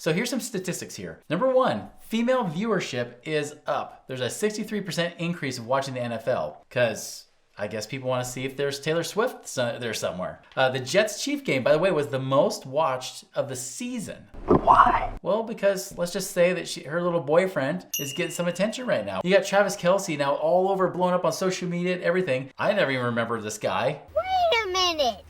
So here's some statistics here. Number one, female viewership is up. There's a 63% increase of watching the NFL because I guess people want to see if there's Taylor Swift there somewhere. The Jets-Chiefs game, by the way, was the most watched of the season. Why? Well, because let's just say that her little boyfriend is getting some attention right now. You got Travis Kelce now all over, blowing up on social media and everything. I never even remember this guy. Wait a minute.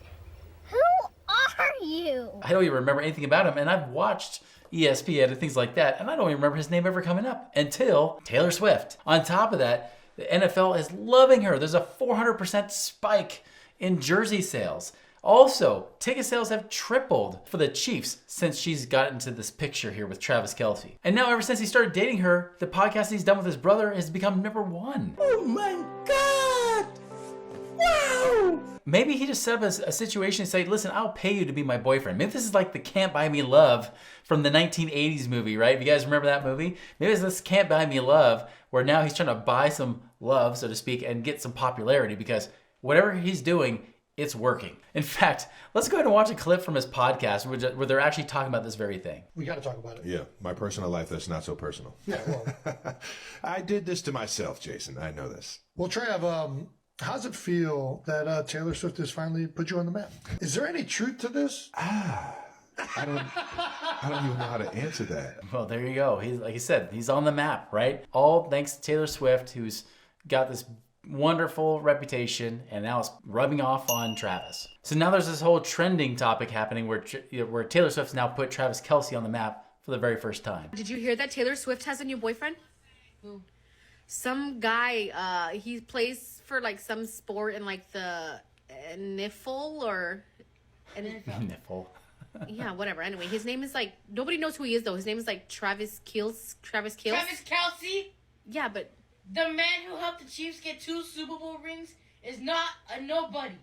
Who are you? I don't even remember anything about him, and I've watched ESPN and things like that, and I don't even remember his name ever coming up until Taylor Swift. On top of that, the NFL is loving her. There's a 400% spike in jersey sales. Also, ticket sales have tripled for the Chiefs since she's gotten into this picture here with Travis Kelce. And now ever since he started dating her, the podcast he's done with his brother has become #1. Oh my God! Wow! Maybe he just set up a situation and say, listen, I'll pay you to be my boyfriend. Maybe this is like the Can't Buy Me Love from the 1980s movie, right? If you guys remember that movie? Maybe it's this Can't Buy Me Love where now he's trying to buy some love, so to speak, and get some popularity because whatever he's doing, it's working. In fact, let's go ahead and watch a clip from his podcast where they're actually talking about this very thing. We got to talk about it. Yeah, my personal life that's not so personal. Yeah, well. I did this to myself, Jason. I know this. Well, Trav, how's it feel that Taylor Swift has finally put you on the map? Is there any truth to this? I don't even know how to answer that. Well, there you go. He's, like he said, he's on the map, right? All thanks to Taylor Swift, who's got this wonderful reputation, and now it's rubbing off on Travis. So now there's this whole trending topic happening where Taylor Swift's now put Travis Kelce on the map for the very first time. Did you hear that Taylor Swift has a new boyfriend? Who? Some guy, he plays for like some sport in like the NFL or... Nipple. Yeah, whatever. Anyway, his name is like... Nobody knows who he is though. His name is like Travis Kelce. Travis Kelce? Yeah, but... The man who helped the Chiefs get 2 Super Bowl rings is not a nobody.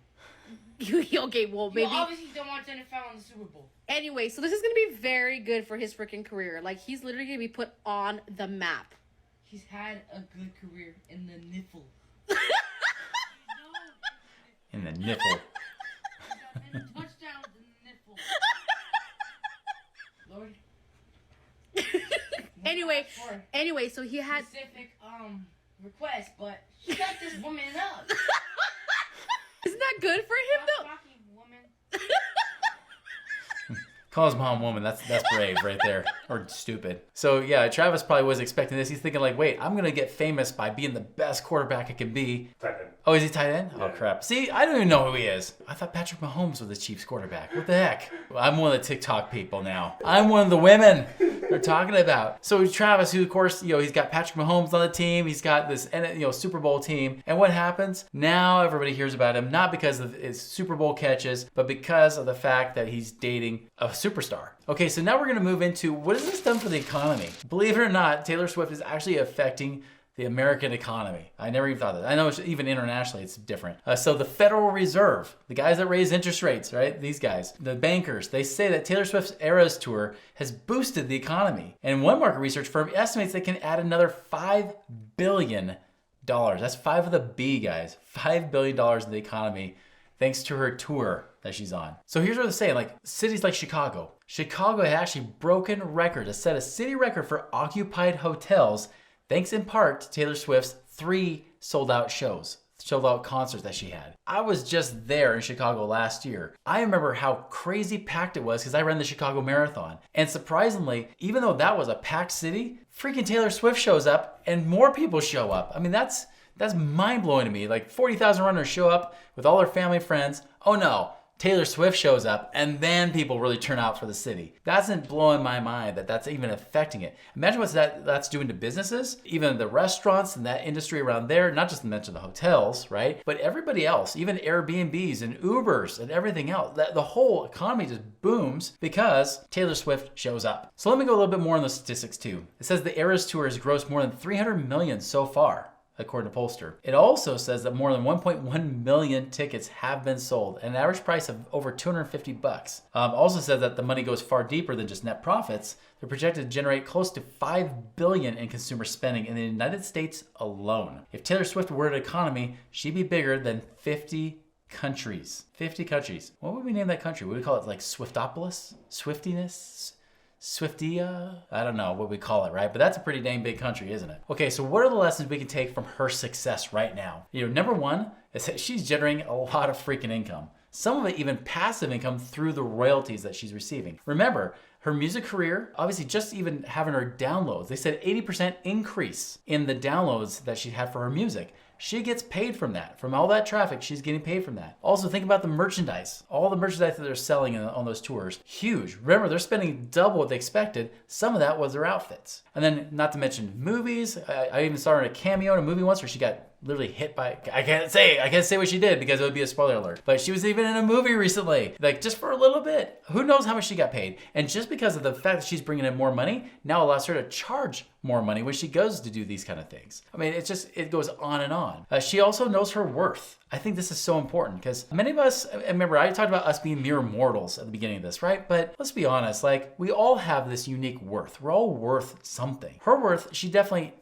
Okay, well, maybe... You obviously don't want the NFL in the Super Bowl. Anyway, so this is going to be very good for his freaking career. Like, he's literally going to be put on the map. He's had a good career in the nipple. In the nipple. Touchdown in the nipple. Lord. Anyway, so he had... Specific, request, but she got this woman up. Isn't that good for him, though? Fucking woman. Call his mom woman. That's brave right there. Or stupid. So yeah, Travis probably was expecting this. He's thinking like, wait, I'm going to get famous by being the best quarterback I can be. Tight end. Oh, is he tight end? Yeah. Oh, crap. See, I don't even know who he is. I thought Patrick Mahomes was the Chiefs quarterback. What the heck? Well, I'm one of the TikTok people now. I'm one of the women they're talking about. So Travis, who of course, he's got Patrick Mahomes on the team. He's got this, Super Bowl team. And what happens? Now everybody hears about him, not because of his Super Bowl catches, but because of the fact that he's dating a superstar. Okay, so now we're going to move into what has this done for the economy? Believe it or not, Taylor Swift is actually affecting the American economy. I never even thought of that. I know even internationally it's different. So the Federal Reserve, the guys that raise interest rates, right? These guys, the bankers, they say that Taylor Swift's Eras Tour has boosted the economy. And one market research firm estimates they can add another $5 billion. That's 5 with a B, guys. $5 billion in the economy thanks to her tour that she's on. So here's what they're saying, like cities like Chicago. Chicago had actually broken record to set a city record for occupied hotels thanks in part to Taylor Swift's 3 sold-out concerts that she had. I was just there in Chicago last year. I remember how crazy packed it was because I ran the Chicago Marathon. And surprisingly, even though that was a packed city, freaking Taylor Swift shows up and more people show up. I mean, that's mind-blowing to me. Like 40,000 runners show up with all their family and friends. Oh no, Taylor Swift shows up and then people really turn out for the city. That's blowing my mind that's even affecting it. Imagine what that's doing to businesses, even the restaurants and that industry around there, not just to mention the hotels, right? But everybody else, even Airbnbs and Ubers and everything else. The whole economy just booms because Taylor Swift shows up. So let me go a little bit more on the statistics too. It says the Eras Tour has grossed more than $300 million so far, according to Pollster. It also says that more than 1.1 million tickets have been sold at an average price of over $250. Also says that the money goes far deeper than just net profits. They're projected to generate close to $5 billion in consumer spending in the United States alone. If Taylor Swift were an economy, she'd be bigger than 50 countries. 50 countries. What would we name that country? Would we call it like Swiftopolis? Swiftiness? Swiftia? I don't know what we call it, right? But that's a pretty dang big country, isn't it? Okay, so what are the lessons we can take from her success right now? Number one is that she's generating a lot of freaking income. Some of it even passive income through the royalties that she's receiving. Remember, her music career, obviously just even having her downloads, they said 80% increase in the downloads that she had for her music. She gets paid from that. From all that traffic, she's getting paid from that. Also, think about the merchandise. All the merchandise that they're selling on those tours, huge. Remember, they're spending double what they expected. Some of that was their outfits. And then, not to mention movies. I even saw her in a cameo in a movie once where she got literally hit by, I can't say what she did because it would be a spoiler alert, but she was even in a movie recently, like just for a little bit. Who knows how much she got paid? And just because of the fact that she's bringing in more money, now allows her to charge more money when she goes to do these kind of things. I mean, it goes on and on. She also knows her worth. I think this is so important because many of us, remember I talked about us being mere mortals at the beginning of this, right? But let's be honest, like we all have this unique worth. We're all worth something. Her worth, she definitely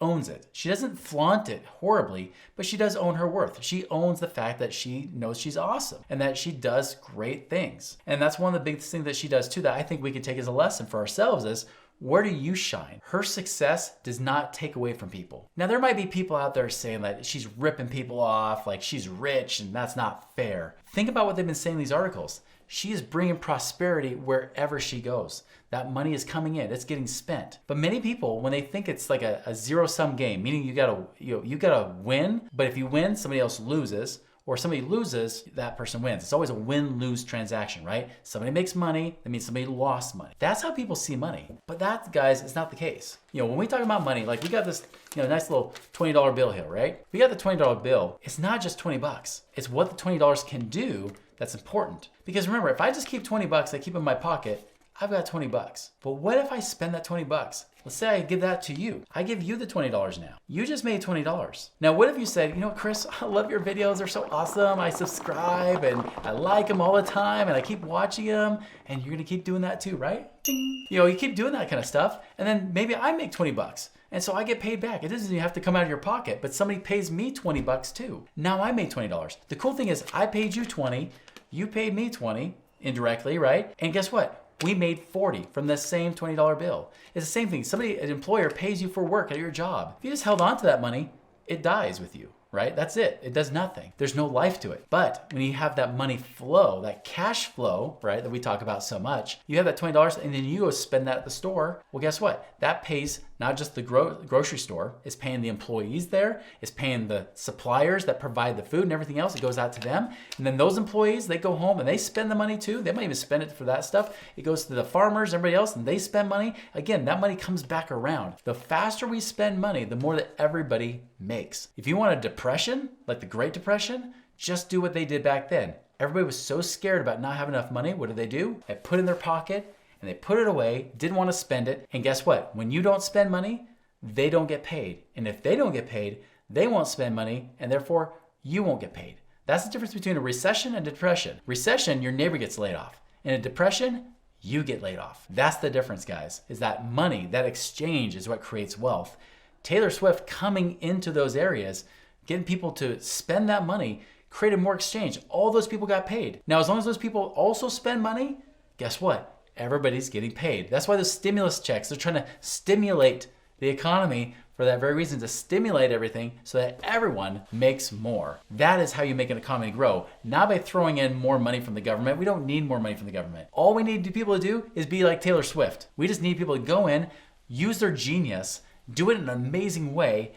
owns it. She doesn't flaunt it horribly, but she does own her worth. She owns the fact that she knows she's awesome and that she does great things. And that's one of the biggest things that she does too that I think we can take as a lesson for ourselves is, where do you shine? Her success does not take away from people. Now, there might be people out there saying that she's ripping people off, like she's rich and that's not fair. Think about what they've been saying in these articles. She is bringing prosperity wherever she goes. That money is coming in, it's getting spent. But many people, when they think it's like a zero-sum game, meaning you gotta win, but if you win, somebody else loses, or somebody loses, that person wins. It's always a win-lose transaction, right? Somebody makes money, that means somebody lost money. That's how people see money. But that, guys, is not the case. When we talk about money, like we got this nice little $20 bill here, right? We got the $20 bill. It's not just 20 bucks. It's what the $20 can do that's important. Because remember, if I just keep 20 bucks, I keep it in my pocket, I've got 20 bucks. But what if I spend that 20 bucks? Let's say I give that to you. I give you the $20 now. You just made $20. Now, what if you said, Chris, I love your videos. They're so awesome. I subscribe and I like them all the time and I keep watching them. And you're gonna keep doing that too, right? Ding. You keep doing that kind of stuff. And then maybe I make 20 bucks. And so I get paid back. It doesn't even have to come out of your pocket, but somebody pays me 20 bucks too. Now I made $20. The cool thing is I paid you 20, you paid me 20 indirectly, right? And guess what? We made 40 from the same $20 bill. It's the same thing. An employer pays you for work at your job. If you just held on to that money, it dies with you, right? That's it. It does nothing. There's no life to it. But when you have that money flow, that cash flow, right, that we talk about so much, you have that $20 and then you go spend that at the store. Well, guess what? That pays not just the grocery store, it's paying the employees there, it's paying the suppliers that provide the food and everything else. It goes out to them. And then those employees, they go home and they spend the money too. They might even spend it for that stuff. It goes to the farmers, everybody else, and they spend money. Again, that money comes back around. The faster we spend money, the more that everybody makes. If you want a depression, like the Great Depression, just do what they did back then. Everybody was so scared about not having enough money. What did? They put it in their pocket and they put it away, didn't want to spend it. And guess what? When you don't spend money, they don't get paid. And if they don't get paid, they won't spend money and therefore you won't get paid. That's the difference between a recession and a depression. Recession, your neighbor gets laid off. In a depression, you get laid off. That's the difference, guys, is that money, that exchange is what creates wealth. Taylor Swift coming into those areas, getting people to spend that money, created more exchange. All those people got paid. Now, as long as those people also spend money, guess what? Everybody's getting paid. That's why the stimulus checks, they're trying to stimulate the economy for that very reason, to stimulate everything so that everyone makes more. That is how you make an economy grow, not by throwing in more money from the government. We don't need more money from the government. All we need people to do is be like Taylor Swift. We just need people to go in, use their genius, do it in an amazing way,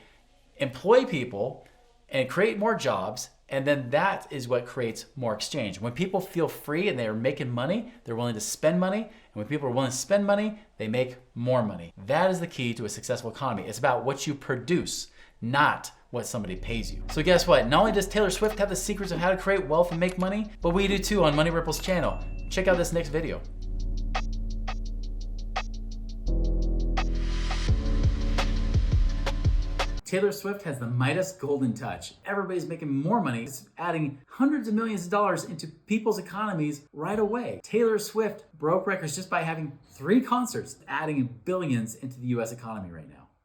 employ people, and create more jobs, and then that is what creates more exchange. When people feel free and they're making money, they're willing to spend money, and when people are willing to spend money, they make more money. That is the key to a successful economy. It's about what you produce, not what somebody pays you. So guess what? Not only does Taylor Swift have the secrets of how to create wealth and make money, but we do too on Money Ripple's channel. Check out this next video. Taylor Swift has the Midas golden touch. Everybody's making more money. It's adding hundreds of millions of dollars into people's economies right away. Taylor Swift broke records just by having 3 concerts, adding billions into the US economy right now.